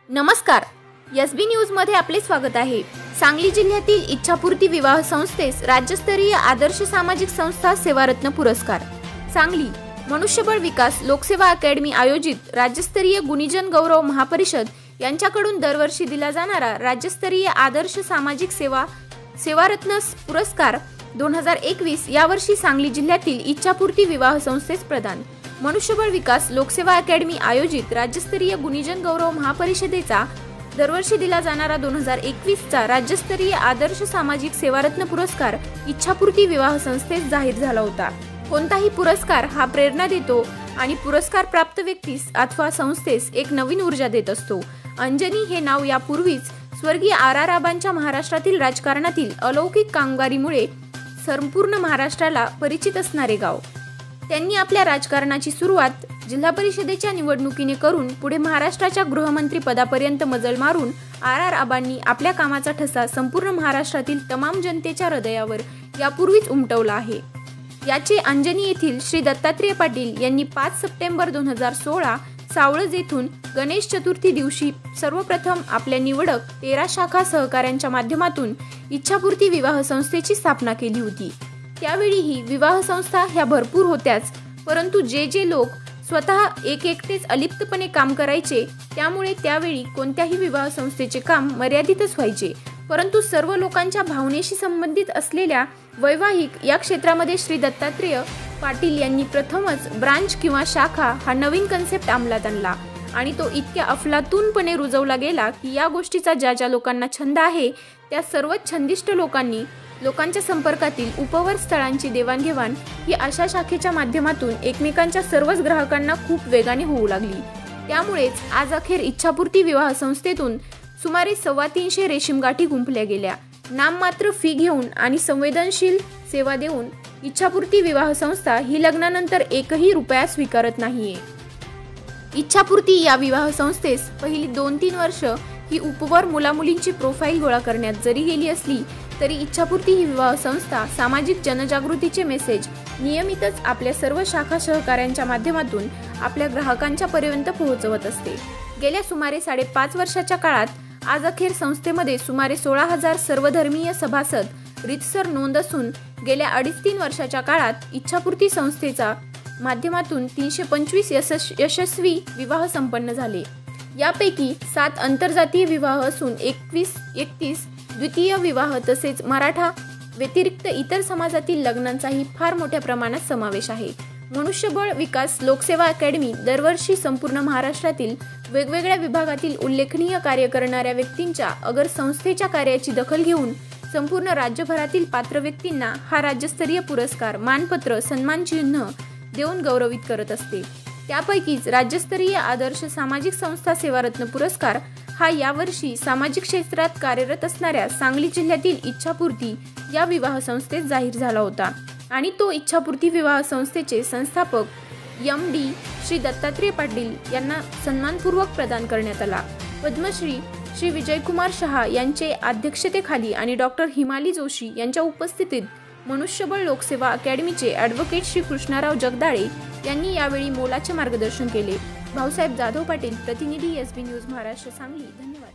नमस्कार, SB news मध्ये आपले स्वागत आहे। सांगली जिल्ह्यातील इच्छापूर्ती विवाह संस्थेस राज्यस्तरीय आदर्श सामाजिक संस्था सेवारत्न पुरस्कार। सांगली मनुष्यबळ विकास लोकसेवा अकॅडमी आयोजित राज्यस्तरीय गुणीजन गौरव महापरिषद यांच्याकडून दरवर्षी दिला जाणारा राज्यस्तरीय आदर्श सामाजिक सेवारत्न पुरस्कार 2021 यावर्षी सांगली जिल्ह्यातील इच्छापूर्ती विवाह संस्थेस प्रदान। मनुष्यबळ विकास लोकसेवा अकॅडमी आयोजित राज्यस्तरीय गुणीजन गौरव महापरिषदेचा दरवर्षी दिला जाणारा 2021 चा राज्यस्तरीय आदर्श सामाजिक सेवारत्न पुरस्कार इच्छापूर्ती विवाह संस्थेस जाहीर झाला होता। कोणताही पुरस्कार हा प्रेरणा देतो आणि पुरस्कार प्राप्त व्यक्तीस अथवा संस्थेस एक नवीन ऊर्जा देत असतो। अंजनी हे नाव यापूर्वीच स्वर्गीय आर आबांच्या महाराष्ट्रातील राजकारणातील अलौकिक कामगिरीमुळे संपूर्ण महाराष्ट्राला परिचित असणारे गाव। त्यांनी आपल्या राजकारणाची सुरुवात जिल्हा परिषदेच्या निवडणुकीने करून पुढे महाराष्ट्राच्या गृहमंत्री पदापर्यंत मजल मारून आर आबांनी आपल्या कामाचा ठसा संपूर्ण महाराष्ट्रातील तमाम जनतेच्या हृदयावर यापूर्वीच उमटवला आहे। याचे अंजनी येथील श्री दत्तात्रेय पाटील यांनी 5 सप्टेंबर 2016 सावळज येथून गणेश चतुर्थी दिवशी सर्वप्रथम आपल्या निवडक 13 शाखा सहकाऱ्यांच्या माध्यमातून इच्छापूर्ती विवाह संस्थेची स्थापना केली होती। त्यावेळीही विवाह संस्था ह्या भरपूर होत्याच, परंतु जे लोक स्वतः एकटेच अलिप्तपणे काम करायचे त्यामुळे त्यावेळी कोणत्याही विवाह संस्थेचे काम मर्यादितच व्हायचे। परंतु सर्व लोकांच्या भावनेशी संबंधित असलेल्या वैवाहिक या क्षेत्रामध्ये श्री दत्तात्रेय पाटील यांनी प्रथमच ब्रांच किंवा शाखा हा नवीन कन्सेप्ट अंमलात आणला आणि तो इतक्या अफलातूनपणे रुजवला गेला की या गोष्टीचा ज्या लोकांना छंद आहे त्या सर्वच छंदिष्ट लोकांच्या संपर्कातील उपवर स्थळांची देवाणघेवाण ही अशा शाखेच्या माध्यमातून एकमेकांच्या सर्वच ग्राहकांना खूप वेगाने होऊ लागली। त्यामुळेच आज अखेर इच्छापूर्ती विवाह संस्थेतून सुमारे 350 रेशीम गाठी गुंफल्या गेल्या। नाममात्र फी घेऊन आणि संवेदनशील सेवा देऊन इच्छापूर्ती विवाह संस्था ही लग्नानंतर एकही रुपया स्वीकारत नाहीये। इच्छापूर्ती या विवाह संस्थेस पहिली 2-3 वर्ष ही उपवर मुलामुलींची प्रोफाईल गोळा करण्यात जरी गेली असली तरी इच्छापूर्ती ही विवाह संस्था सामाजिक जनजागृतीचे मेसेज नियमितच आपल्या सर्व शाखा सहकाऱ्यांच्या माध्यमातून आपल्या ग्राहकांच्या पर्यंत पोहोचवत असते। गेल्या सुमारे 5.5 वर्षाच्या काळात आज अखेर संस्थेमध्ये सुमारे 16,000 सर्वधर्मीय सभासद रीतसर नोंद असून गेल्या 2.5-3 वर्षाच्या काळात इच्छापूर्ती संस्थेचा माध्यमातून 325 यशस्वी विवाह संपन्न झाले। यापैकी 7 आंतरजातीय विवाह असून 31 द्वितीय विवाह तसेच मराठा व्यतिरिक्त इतर समाजातील लग्नांचाही फार मोठ्या प्रमाणात समावेश आहे। मनुष्यबळ विकास लोकसेवा अकॅडमी दरवर्षी संपूर्ण महाराष्ट्रातील वेगवेगळ्या विभागातील उल्लेखनीय कार्य करणाऱ्या व्यक्तींच्या अगर संस्थेच्या कार्याची दखल घेऊन संपूर्ण राज्यभरातील पात्र व्यक्तींना हा राज्यस्तरीय पुरस्कार मानपत्र सन्मानचिन्ह देऊन गौरवित करत असते। त्यापैकीच राज्यस्तरीय आदर्श सामाजिक संस्था सेवारत्न पुरस्कार हा यावर्षी सामाजिक क्षेत्रात कार्यरत असणाऱ्या सांगली जिल्ह्यातील इच्छापूर्ती या विवाह संस्थेत जाहीर झाला होता आणि तो इच्छापूर्ती विवाह संस्थेचे संस्थापक MD श्री दत्तात्रेय पाटील यांना सन्मानपूर्वक प्रदान करण्यात आला। पद्मश्री श्री विजयकुमार शहा यांचे अध्यक्षतेखाली आणि डॉक्टर हिमाली जोशी यांच्या उपस्थितीत मनुष्यबळ लोकसेवा अकॅडमीचे ॲडव्होकेट श्री कृष्णाराव जगदाळे यांनी यावेळी मोलाचे मार्गदर्शन केले। भाऊसाहेब जाधव पाटील, प्रतिनिधी एसबी न्यूज महाराष्ट्र सांगली। धन्यवाद।